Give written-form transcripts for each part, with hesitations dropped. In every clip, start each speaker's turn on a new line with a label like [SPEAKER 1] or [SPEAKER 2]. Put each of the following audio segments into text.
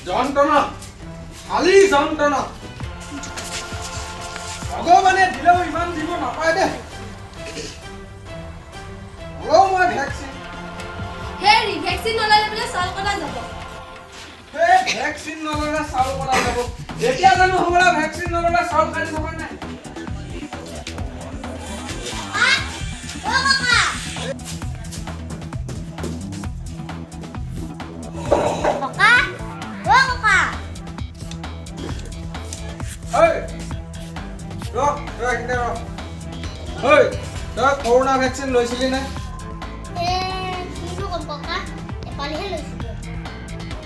[SPEAKER 1] যন্ত্ৰণা খালি যন্ত্ৰণা ভগৱানে দিলেও ইমান দিব নাপায় দে হ'লেও মই ভেকচিন
[SPEAKER 2] হেৰি ভেকচিন নললে বোলে চাউল কটা যাব
[SPEAKER 1] ভেকচিন নললে চাউল কটা যাব এতিয়া জানো হ'বলা ভেকচিন নললে চাউল কাটি যাব নাই কৰোনা ভেকচিন লৈছিলি নে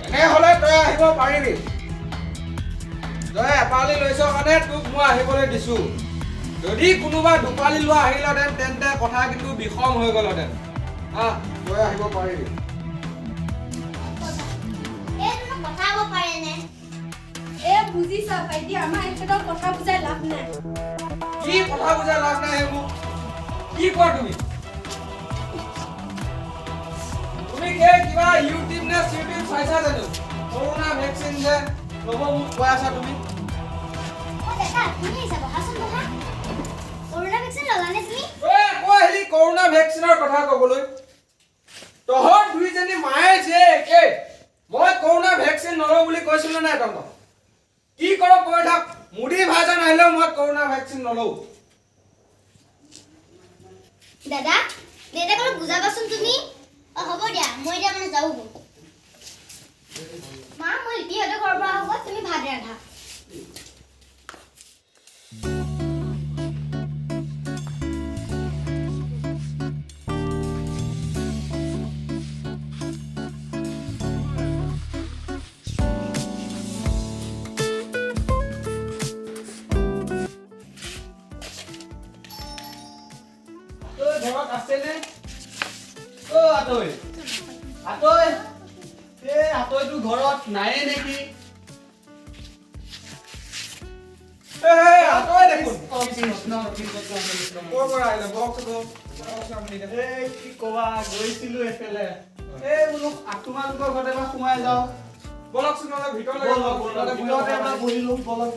[SPEAKER 1] এনেহ'লে তই আহিব পাৰিবি তই এপালি লৈছ কাৰণে তোক মই আহিবলৈ দিছো যদি কোনোবা দুপালি লোৱা আহিলহেঁতেন তেন্তে কথা কিন্তু বিষম হৈ গ'লহেঁতেন তই আহিব পাৰিবি
[SPEAKER 2] বুজিছা ভাইটি আমাৰ এখেতৰ কথা বুজাই লাভ নাই
[SPEAKER 1] কি কথা বুজাই লাভ নাই সেইবোৰ কি কোৱা তুমি কিবা ইউটিউব নে চিউটিউব চাইছা জানো কৰোনা ভেকচিন যে ল'ব মোক কৈ আছা তুমি কৰোনা ভেকচিনৰ কথা ক'বলৈ তহঁত দুইজনী মায়ে যে একে মই কৰোনা ভেকচিন নলওঁ বুলি কৈছিলো নাই তহঁতক কি কৰ কৈ থাক মুড়ি ভাজা নাহিলেও মই কৰোনা ভেকচিন নলওঁ
[SPEAKER 3] দাদা দেউতাক অলপ বুজাবাচোন তুমি হ'ব দিয়া মই এতিয়া মানে যাওঁ মা মই লিপিহঁতৰ ঘৰৰ পৰা হ'ব তুমি ভাত ৰান্ধা
[SPEAKER 1] ঘৰত আছেনে আতৈটো ঘৰত নাইয়ে নেকি কি কবা গৈছিলো এফালে বোলো তোমালোকৰ ঘৰতে এবাৰ সোমাই যাওঁ বলকচোন নহ'লে ভিতৰলৈ বহিলো বলক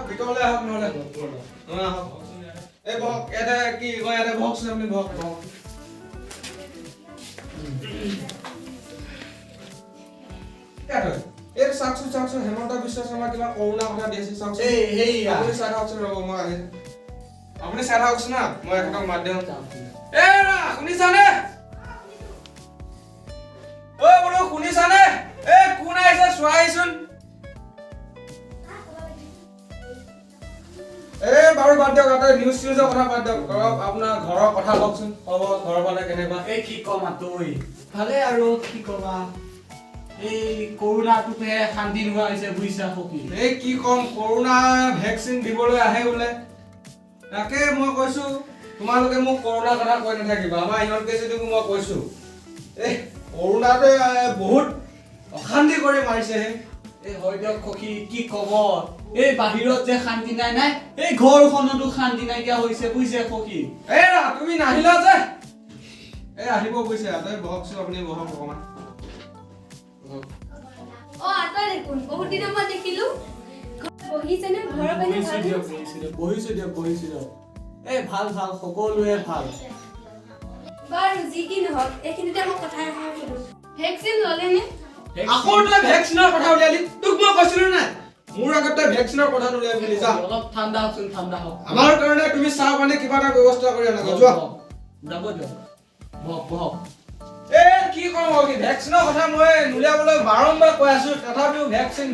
[SPEAKER 1] ভিতৰলৈ আহক নহ'লে আহক এই বহক ইয়াতে কি কয় ইয়াতে বহকচোন আপুনি বহক এই চাওকচোন হেমন্ত বিশ্ব শৰ্মা কিবা কৰোণা কথা দি আছে চাওকচোন আপুনি চাই থাককচোন ৰ'ব মই আহি আপুনি চাই থাককচোন না মই এখনক মাত দিওঁ শুনিছানে বোলো শুনিছানে কোন আহিছে চোৱা আহিছোন বাৰু বাদ দিয়ক নিউজ চিউজৰ কথা বাদ দিয়ক আপোনাৰ ঘৰৰ কথা কওকচোন ক'ব ঘৰৰ ফালে কেনেকুৱা
[SPEAKER 4] কি কম আতৈ ভালে আৰু কি কবা এই কৰোনাটোতে শান্তি নোহোৱা হৈছে বুজিছা সখী
[SPEAKER 1] কি কম কৰোনা ভেকচিন দিবলৈ আহে বোলে তাকে মই কৈছো তোমালোকে মোক কৰোনা কথা কৈ নাথাকিবা আমাৰ ইহঁত কেইজনীকো মই কৈছো কৰোনাটোৱে বহুত অশান্তি কৰি মাৰিছে
[SPEAKER 4] হয় দিয়ক সখী কি কব এই বাহিৰত যে শান্তি নাই এই ঘৰখনতো শান্তি নাইকিয়া হৈছে বুজিছে সখী
[SPEAKER 1] তুমি নাহিলা যে আহিব বুজিছে তই বহকচোন আপুনি বহক অকমান
[SPEAKER 2] আতৈ দেখোন বহুত দিনৰ মই দেখিলো বহিছেনে ঘৰৰ পিনে
[SPEAKER 4] বহিছো দিয়ক ভাল সকলোৱে ভাল
[SPEAKER 2] বাৰু যি কি নহওক এইখিনিতে মই কথা এটা সুধো ভেকচিন ল'লেনে
[SPEAKER 1] আকৌ তই ভেকচিনৰ কথা উলিয়ালি তোক মই কৈছিলো নাই মোৰ আগত তই ভেকচিনৰ কথা উলিয়াই বুলি যা
[SPEAKER 4] অলপ ঠাণ্ডা হওক
[SPEAKER 1] আমাৰ কাৰণে তুমি চাহ পানী কিবা এটা ব্যৱস্থা কৰি আনা যোৱা
[SPEAKER 4] যাব দিয়ক বহক
[SPEAKER 1] কি কম কি ভেকচিনৰ কথা মই নুলিয়াবলৈ বাৰম্বাৰ কৈ আছো তথাপিও ভেকচিন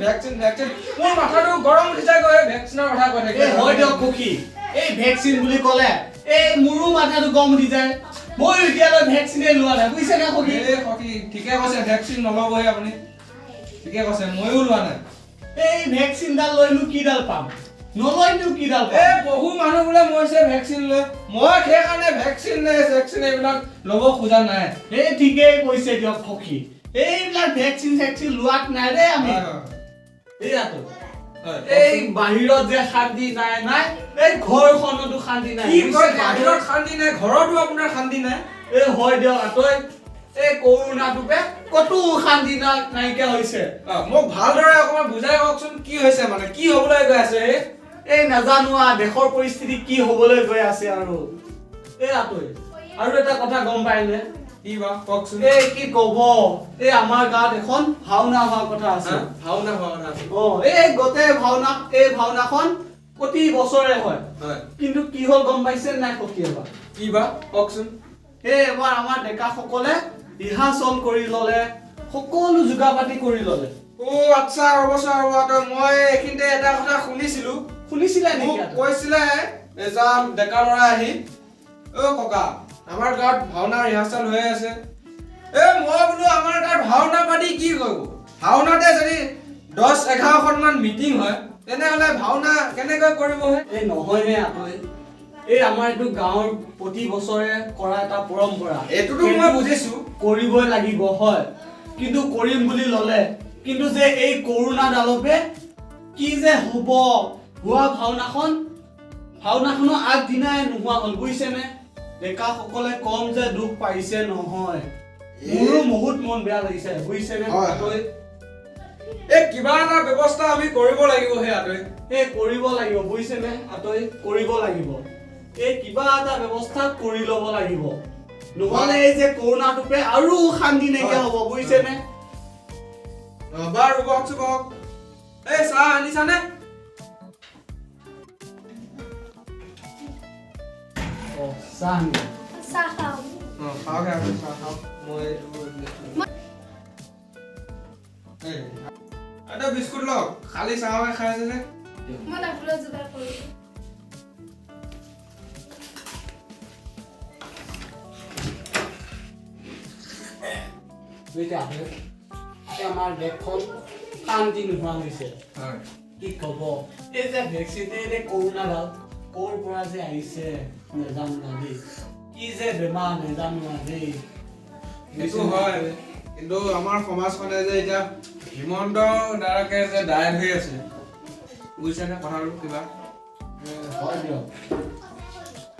[SPEAKER 1] মোৰ মাথাটো গৰম উঠি যায় ভেকচিনৰ কথা কৈ থাকে
[SPEAKER 4] হয় দিয়ক সখী এই ভেকচিন বুলি ক'লে এই মোৰো মাথাটো গৰম উঠি যায় মই এতিয়ালৈ ভেকচিনে লোৱা নাই বুজিছে নে সখী
[SPEAKER 1] সখী ঠিকে কৈছে ভেকচিন নল'বই আপুনি ঠিকে কৈছে ময়ো লোৱা নাই
[SPEAKER 4] এই ভেকচিনডাল লৈনো কিডাল পাম নলৈনো কিডাল
[SPEAKER 1] বহু মানুহ বোলে মৰিছে ভেকচিন লৈ মই সেইকাৰণে ভেকচিন এইবিলাক ল'ব খোজা নাই
[SPEAKER 4] ঠিকেই কৈছে দিয়ক সখী এইবিলাক ভেকচিন লোৱাত নাই দেই আমি এইয়াতো এই বাহিৰত যে শান্তি নাই এই ঘৰখনতো শান্তি নাই
[SPEAKER 1] কি কয় বাহিৰত শান্তি নাই ঘৰতো আপোনাৰ শান্তি নাই
[SPEAKER 4] এই হয় দিয়ক আতৈ এই কৰোনাটোকে কতো শান্তি নাইকিয়া হৈছে
[SPEAKER 1] মোক ভালদৰে অকমান বুজাই কওকচোন কি হৈছে মানে কি হ'বলৈ গৈ আছে
[SPEAKER 4] এই নাজানো দেশৰ পৰিস্থিতি কি হ'বলৈ গৈ আছে আৰু এই আতৈ আৰু এটা কথা গম পাইনে
[SPEAKER 1] কি বা কওকচোন
[SPEAKER 4] এই কি কব এই আমাৰ গাঁৱত এখন ভাওনা হোৱাৰ কথা আছে
[SPEAKER 1] ভাওনা আছে
[SPEAKER 4] এই গোটেই ভাওনাখন প্ৰতি বছৰে হয় কিন্তু কি হ'ল গম পাইছে নাই সখী এবাৰ
[SPEAKER 1] কি বা কওকচোন
[SPEAKER 4] এবাৰ আমাৰ ডেকা সকলে ৰিহাৰ্চল কৰি ললে সকলো যোগাপাতি কৰি ললে
[SPEAKER 1] আচ্ছা অৱশ্যে মই এইখিনিতে এটা কথা শুনিছিলে
[SPEAKER 4] নেকি
[SPEAKER 1] কৈছিলে এজন ডেকা ল'ৰা আহি ককা আমাৰ গাঁৱত ভাওনা ৰিহাৰ্চল হৈ আছে মই বোলো আমাৰ গাঁৱত ভাওনা পাতি কি কৰিব ভাওনাতে যদি 10-11খন মান মিটিং হয় তেনেহলে ভাওনা কেনেকৈ কৰিব
[SPEAKER 4] এই নহয় নে আতৈ এই আমাৰ এইটো গাঁৱৰ প্ৰতি বছৰে কৰা এটা পৰম্পৰা
[SPEAKER 1] এইটোতো মই বুজিছো
[SPEAKER 4] কৰিবই লাগিব হয় কিন্তু কৰিম বুলি ললে কিন্তু যে এই কৰোনা দালপে কি যে হ'ব হোৱা ভাওনাখনৰ আগদিনাই নোহোৱা হ'ল বুজিছেনে ডেকা সকলে কম যে দুখ পাইছে নহয় মোৰো বহুত মন বেয়া লাগিছে বুজিছেনে আতৈ
[SPEAKER 1] কিবা এটা ব্যৱস্থা আমি কৰিব লাগিব আতৈ
[SPEAKER 4] কৰিব লাগিব বুজিছেনে আতৈ কৰিব লাগিব কিবা এটা ব্যৱস্থা কৰি ল'ব লাগিব নহলে এই যে কৰোনাটোপে আৰু শান্তি নাইকিয়া হ'ব বুজিছেনে
[SPEAKER 1] বাৰু বহক চাহ আনিছানে
[SPEAKER 2] চাহ খাওঁ
[SPEAKER 1] খাওক মই এটা বিস্কুট লওক খালি চাহে খাই আছে যে
[SPEAKER 2] মই ডাবুলৰ যোগাৰ কৰোঁ
[SPEAKER 4] আমাৰ দেশখন শান্তি নোহোৱা হৈছে কি কব এই যে ভেকচিন কৰোনা ডাল ক'ৰ পৰা যে আহিছে নেজানো না দেই কি যে বেমাৰ নেজানো না দেই
[SPEAKER 1] সেইটো হয় কিন্তু আমাৰ সমাজখনে যে এতিয়া হিমন্ত দ্বাৰাকে যে দায়ন হৈ আছে বুজিছেনে কথাটো কিবা
[SPEAKER 4] হয় দিয়ক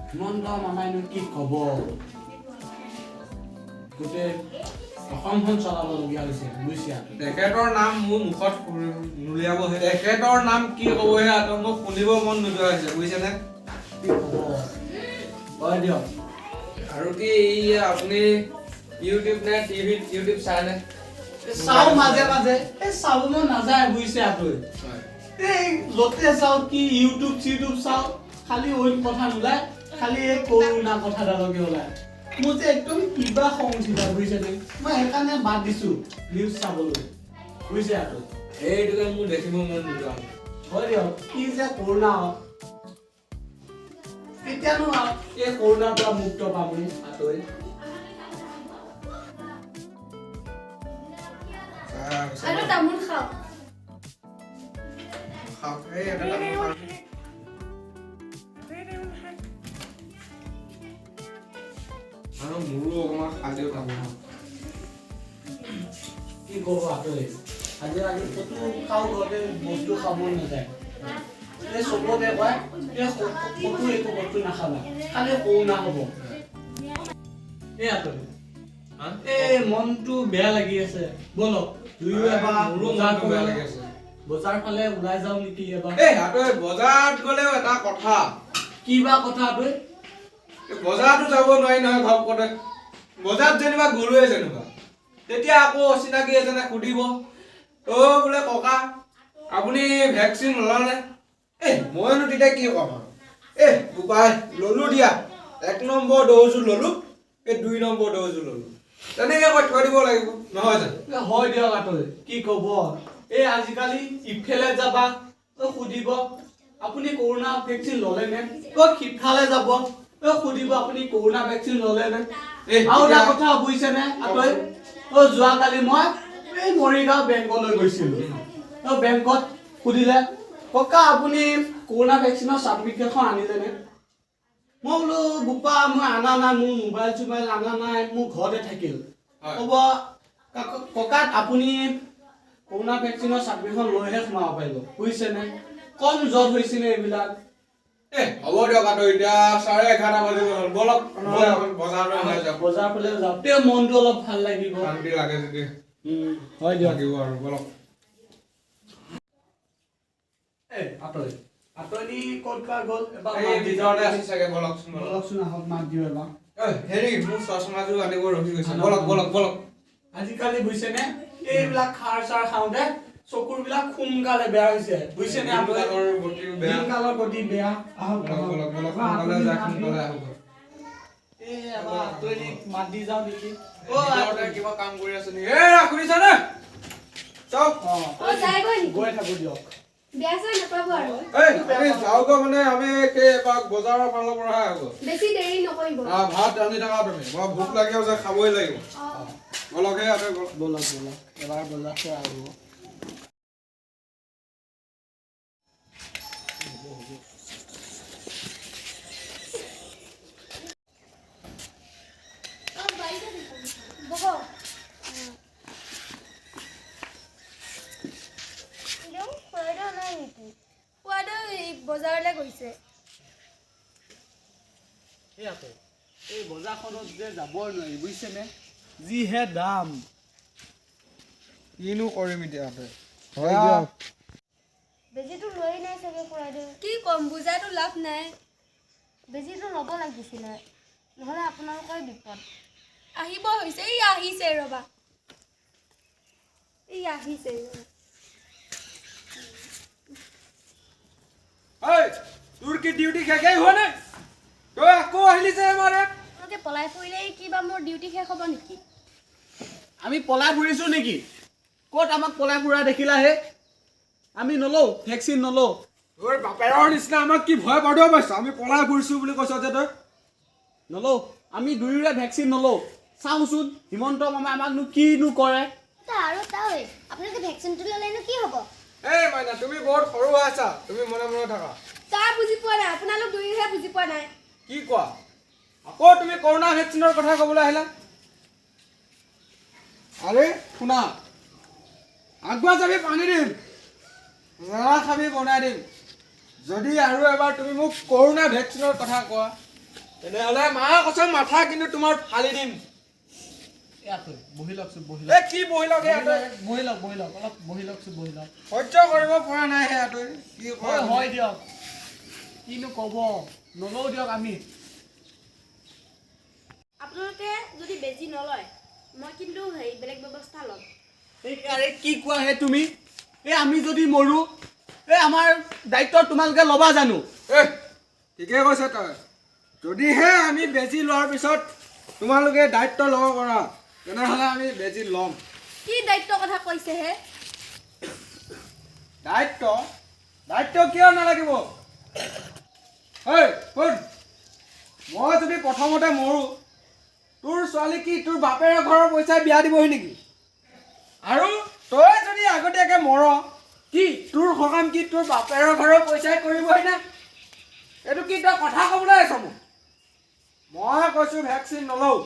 [SPEAKER 4] হিমন্ত মামাইনো কি কব গোটেই অসমখন চলাবলগীয়া হৈছে বুজিছা
[SPEAKER 1] তেখেতৰ নাম মোৰ মুখত নুলিয়াবহে তেখেতৰ নাম কি ক'বহে মোক শুনিব মন নোযোৱা হৈছে বুজিছেনে
[SPEAKER 4] কি কব হয় দিয়ক
[SPEAKER 1] আৰু কি আপুনি ইউটিউব নে টিভিত ইউটিউব চাই নে
[SPEAKER 4] চাও মাজে মাজে চাব মন নাযায় বুজিছে আতৈ যতে চাও কি ইউটিউব চাও খালি ওই কথা নোলায় খালি কৰোনা কথা ডালকে ওলায় মোৰ যে একদম কিবা খং উঠিছে বুজিছেনে মই সেইকাৰণে বাদ দিছো নিউজ চাবলৈ বুজিছে আতৈ
[SPEAKER 1] এইটোকে মোৰ দেখিব মন নোযোৱা
[SPEAKER 4] হয় দিয়ক কি যে কৰোনা কেতিয়ানো এই কৰোনাৰ পৰা মুক্ত পাম আতৈ
[SPEAKER 2] আৰু তামোল খাওঁ
[SPEAKER 1] আৰু মোৰো অকমান খালেও তামোল
[SPEAKER 4] কি কব আতৈ আজিকালি কতো খাওঁ ঘৰতে বস্তু খাব নাযায় চবতে কয় কতো একো বস্তু নাখাবা খালি কৰোনা হ'ব আতৈ মনটো বেয়া লাগি আছে বলক দুয়ো এবাৰ বজাৰ ফালে ওলাই যাওঁ নেকি এবাৰ
[SPEAKER 1] আতৈ বজাৰত গ'লেও এটা কথা
[SPEAKER 4] কিবা কথা আতৈ
[SPEAKER 1] বজাৰতো যাব নোৱাৰি নহয় ঘপকতে বজাৰত যেনিবা গৰুৱে যেনিবা তেতিয়া আকৌ অচিনাকি এজনে সুধিব বোলে ককা আপুনি ভেকচিন ল'লে মইনো তেতিয়া কি ক'ম আৰু বোপাই ল'লো দিয়া 1 নম্বৰ ড'জো ল'লো 2 নম্বৰ ড'জো ল'লো তেনেকে কৈ থৈ দিব লাগিব নহয় জানো
[SPEAKER 4] হয় দিয়ক আতৈ কি ক'ব আজিকালি ইফালে যাবা সুধিব আপুনি কৰোনা ভেকচিন ল'লে নে সিফালে যাব সুধিব আপুনি কৰোনা ভেকচিন ল'লে নে আৰু এটা কথা বুজিছেনে আতৈ যোৱাকালি মই এই মৰিগাঁও বেংকলৈ গৈছিলোঁ বেংকত সুধিলে ককা আপুনি কৰোনা ভেকচিনৰ চাৰ্টিফিকেটখন আনিলে নে মই বোলো বোপা মই আনা নাই মোৰ মোবাইল আনা নাই মোৰ ঘৰতে থাকিল ক'ব ককাত আপুনি কৰোনা ভেকচিনৰ চাৰ্টিফিকেটখন লৈহে সোমাব পাৰিব বুজিছেনে কম জ্বৰ হৈছিলে এইবিলাক
[SPEAKER 1] হ'ব দিয়ক আৰু এতিয়া 11:30 বাজিব হ'ল বলক বজাৰলৈ ওলাই যাওঁ
[SPEAKER 4] বজাৰ ফালে যাওঁ তে মনটো অলপ ভাল লাগিব
[SPEAKER 1] শান্তি লাগে যদি
[SPEAKER 4] হয় দিয়ক
[SPEAKER 1] লাগিব আৰু বলক
[SPEAKER 4] আতনি ক'ত বা গ'ল এবাৰ
[SPEAKER 1] এই ভিতৰতে আছে চাগে বলকচোন
[SPEAKER 4] বলকচোন আহক মাত দিওঁ এবাৰ
[SPEAKER 1] হেৰি মোৰ চশমাযোৰ আনিব ৰখি গৈছে বলক বলক বলক
[SPEAKER 4] আজিকালি বুজিছেনে এইবিলাক খাৰ চাৰ খাওঁতে চকুৰ বিলাক সোনকালে বেয়া হৈছে বুজিছেনে আপোনালোকৰ দিনকালৰ গতি বেয়া আহক
[SPEAKER 1] বলক বলক সোনকালে যায় সোনকালে আহক
[SPEAKER 4] এই এবাৰ আতনি মাত দি যাওঁ নেকি
[SPEAKER 1] ভিতৰতে কিবা কাম কৰি আছে নেকি শুনিছানে চাওক
[SPEAKER 4] গৈ থাকো দিয়ক
[SPEAKER 2] বেয়া চাই নাপাব আৰু
[SPEAKER 1] আমি যাওঁগৈ মানে আমি এপাক বজাৰৰ ফালৰ পৰাহে আহোঁ
[SPEAKER 2] বেছি দেৰি নকৰিব
[SPEAKER 1] ভাত ৰান্ধি থাকা তুমি মই ভোক লাগি আছে খাবই লাগিব বলক হে ইয়াতে
[SPEAKER 4] বলক বলক এবাৰ বজাৰতে আহিব
[SPEAKER 2] বজাৰলৈ গৈছে
[SPEAKER 4] এই বজাৰখনত যে যাবই নোৱাৰি বুজিছেনে যিহে দাম
[SPEAKER 1] কিনো কৰিম এতিয়া
[SPEAKER 3] বেজিটো লৈ নাই চাগে খুৰাইদেউ
[SPEAKER 2] কি কম বুজাটো লাভ নাই
[SPEAKER 3] বেজিটো ল'ব লাগিছিলে নহ'লে আপোনালোকৰ বিপদ
[SPEAKER 2] আহিব হৈছে এই আহিছে ৰবা এই আহিছে
[SPEAKER 1] তোৰ কি ডিউটি শেষেই হোৱা নাই তই আকৌ আহিলি যে আমাৰ
[SPEAKER 3] আপোনালোকে পলাই ফুৰিলে কিবা মোৰ ডিউটি শেষ হ'ব নেকি
[SPEAKER 4] আমি পলাই ফুৰিছো নেকি ক'ত আমাক পলাই ফুৰা দেখিলাহে আমি নলওঁ ভেকচিন নলওঁ
[SPEAKER 1] তোৰ বাপেৰৰ নিচিনা আমাক কি ভয় পাব পাইছ আমি পলাই ফুৰিছো বুলি কৈছ যে তই
[SPEAKER 4] নলওঁ আমি দুয়োৰে ভেকচিন নলওঁ চাওঁচোন হিমন্ত মামাই আমাকনো কিনো কৰে
[SPEAKER 3] আৰু তাই আপোনালোকে ভেকচিনটো ল'লেনো কি হ'ব
[SPEAKER 1] এই মাইনা তুমি বহুত সৰু হৈ আছা তুমি মনে মনে থাকা
[SPEAKER 2] তাৰ বুজি পোৱা নাই আপোনালোক দুয়োহে বুজি পোৱা নাই
[SPEAKER 1] কি কোৱা আকৌ তুমি কৰোণা ভেকচিনৰ কথা ক'বলৈ আহিলা আৰে শুনা আগবা যাবি পানী দিম জৰা খাবি বনাই দিম যদি আৰু এবাৰ তুমি মোক কৰোণা ভেকচিনৰ কথা কোৱা তেনেহ'লে মা কচম মাথা কিন্তু তোমাৰ ফালি দিম
[SPEAKER 4] বহি লওকচোন বহি
[SPEAKER 1] এই কি বহি লওক
[SPEAKER 4] বহি লওক অলপ বহি লওকচোন বহি লওক
[SPEAKER 1] সহ্য কৰিব পৰা নাই সেয়াটো কি
[SPEAKER 4] হয় দিয়ক কিনো ক'ব নলওঁ দিয়ক আমি
[SPEAKER 2] আপোনালোকে যদি বেজি নলয় মই কিন্তু হেৰি বেলেগ ব্যৱস্থা ল'ম
[SPEAKER 4] আৰে কি কোৱা হে তুমি এই আমি যদি মৰো এই আমাৰ দায়িত্ব তোমালোকে ল'বা জানো
[SPEAKER 1] ঠিকে কৈছে তই যদিহে আমি বেজি লোৱাৰ পিছত তোমালোকে দায়িত্ব ল'ব পাৰা তেনেহ'লে আমি বেজি ল'ম
[SPEAKER 2] কি দায়িত্বৰ কথা কৈছে হে
[SPEAKER 1] দায়িত্ব কিয় নালাগিব শুন মই যদি প্ৰথমতে মৰো তোৰ ছোৱালী কি তোৰ বাপেৰে ঘৰৰ পইচাই বিয়া দিবহি নেকি আৰু তই যদি আগতীয়াকৈ মৰ কি তোৰ সকাম কি তোৰ বাপেৰৰ ঘৰৰ পইচাই কৰিবহি নে এইটো কি তই কথা ক'বলৈ আছ মোক মই কৈছোঁ ভেকচিন নলওঁ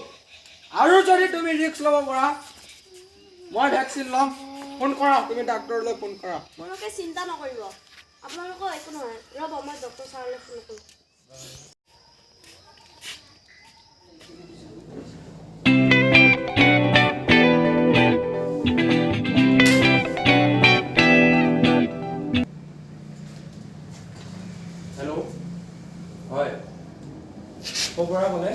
[SPEAKER 1] আৰু যদি তুমি ৰিস্ক ল'ব পৰা মই ভেকচিন ল'ম ফোন কৰা তুমি ডাক্তৰলৈ ফোন কৰা
[SPEAKER 2] আপোনালোকে চিন্তা নকৰিব আপোনালোকৰ একো নহয় ৰ'ব মই ডক্টৰ ছাৰলৈ ফোন কৰোঁ
[SPEAKER 1] হেল্ল' হয় ক'ৰ পৰা ক'লে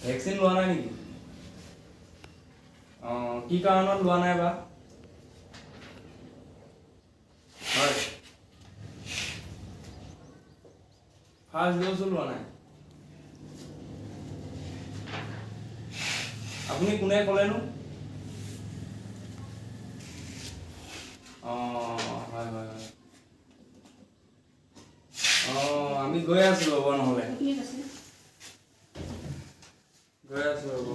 [SPEAKER 1] ভেকচিন লোৱা নাই নেকি কি কাৰণত লোৱা নাই বা হয় ফাৰ্ষ্ট ড'জো লোৱা নাই আপুনি কোনে ক'লেনো হয় হয় হয় আমি গৈ আছোঁ ৰ'ব নহ'লে গৈ আছোঁ ৰ'ব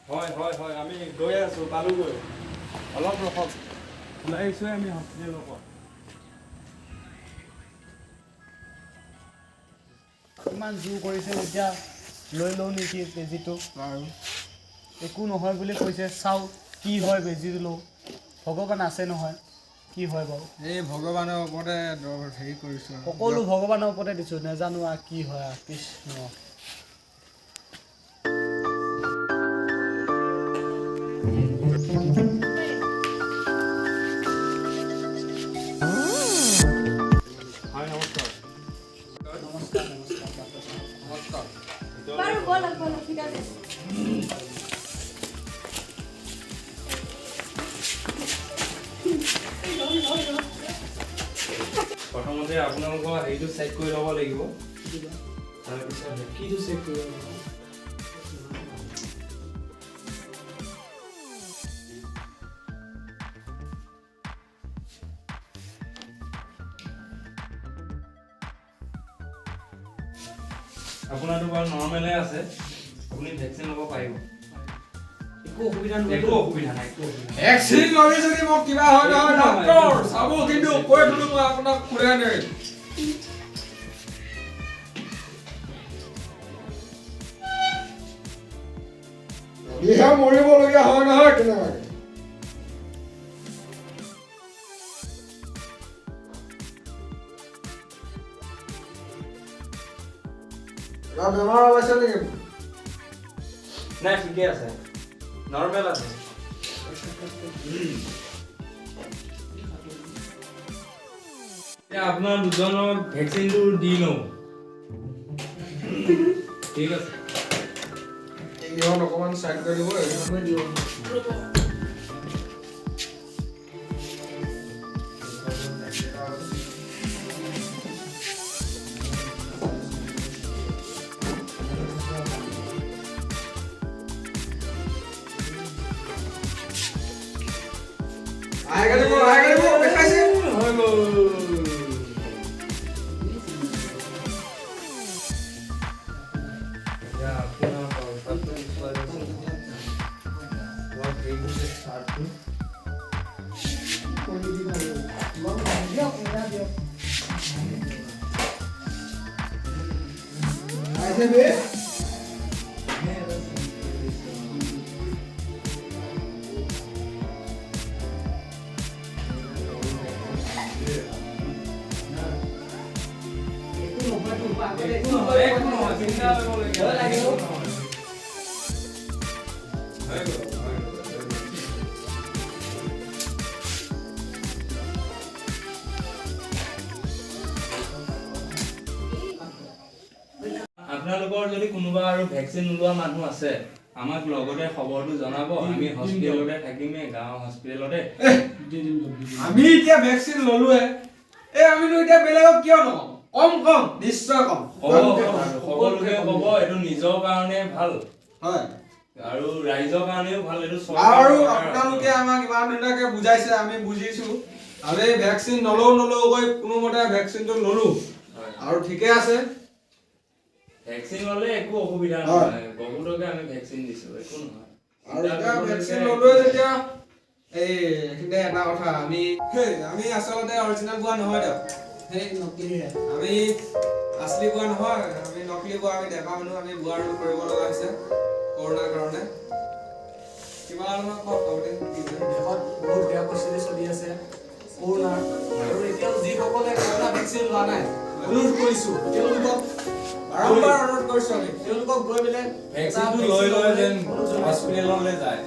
[SPEAKER 1] হয় হয় হয় আমি গৈ আছোঁ পালোগৈ অলপ ৰখক ওলাই আহিছোঁহে আমি হস্পিটেলৰ পৰা
[SPEAKER 4] ইমান জোৰ কৰিছে এতিয়া লৈ লওঁ নেকি বেজিটো
[SPEAKER 1] বাৰু
[SPEAKER 4] একো নহয় বুলি কৈছে চাওঁ কি হয় বেজি দিলোঁ ভগৱান আছে নহয় কি হয় বাৰু
[SPEAKER 1] এই ভগৱানৰ ওপৰতে হেৰি কৰিছোঁ
[SPEAKER 4] সকলো ভগৱানৰ ওপৰতে দিছোঁ নেজানো আৰু কি হয় আৰু কৃষ্ণ
[SPEAKER 2] বাৰু ব'লক ব'লক ভিতৰতে
[SPEAKER 1] প্ৰথমতে আপোনালোকৰ হেৰিটো চেক কৰি ল'ব লাগিব
[SPEAKER 4] কিটো চেক কৰিব
[SPEAKER 1] আপোনাৰটো বাৰু নৰ্মেলে আছে আপুনি ভেকচিন ল'ব পাৰিব
[SPEAKER 4] একো অসুবিধা নহয়
[SPEAKER 1] একো অসুবিধা নাই ভেকচিন ল'লে যদি মোক কিবা হয় নহয় ডক্টৰ চাব কিন্তু কৈ থলো মই আপোনাক খুৰাই নাই ইহা মৰিবলগীয়া হয় নহয় কেনেবাকে বেমাৰ ওলাইছে নেকি নাই ঠিকে আছে নৰ্মেল আছে আপোনাৰ দুজনৰ ভেকচিনটো দি লওঁ ঠিক আছে এইখন অকণমান চাইড কৰি দিব এইখনে দিব আগে দিব দেখাইছে হৈ গ'ল আপোনালোকৰ যদি কোনোবা আৰু ভেকচিন নোলোৱা মানুহ আছে আমাক লগতে খবৰটো জনাব আমি হস্পিটেলতে থাকিমে গাঁও হস্পিটেলতে আমি এতিয়া ভেকচিন ললোৱে এই আমিনো এতিয়া বেলেগক কিয় নকম কম নিশ্চয় কম সকলোকে ক'ব এইটো নিজৰ কাৰণে ভাল হয় আৰু ৰাইজৰ কাৰণেও ভাল এইটো আৰু আপোনালোকে আমাক ইমান ধুনীয়াকে বুজাইছে আমি বুজিছো আৰু এই ভেকচিন নলও কৈ কোনোমতে ভেকচিনটো ললো আৰু ঠিকে আছে ভেকচিন ললে একো অসুবিধা নহয় বহুতকে আমি ভেকচিন দিছো একো নহয় আৰু এটা ভেকচিন ললোৱে যেতিয়া এই কিন্তু এটা কথা আমি আচলতে অৰিজিনাল গোৱা নহয় দিয়ক সেই নকলি আমি আসলি গোৱা নহয় আমি নকলি গোৱা আমি দেখা মানুহ আমি গোৱাৰ কৰিব লগা হৈছে কৰোনাৰ কাৰণে কিবা অলপ কওকতে দেশত বহুত বেয়া পৰিস্থিতি চলি আছে কৰোনাৰ আৰু এতিয়াও যিসকলে কৰোনা ভেকচিন লোৱা নাই অনুৰোধ কৰিছো তেওঁলোকক বাৰম্বাৰ অনুৰোধ কৰিছো আমি তেওঁলোকক গৈ পেলাই ভেকচিনটো লৈ যেন হস্পিটেললৈ যায়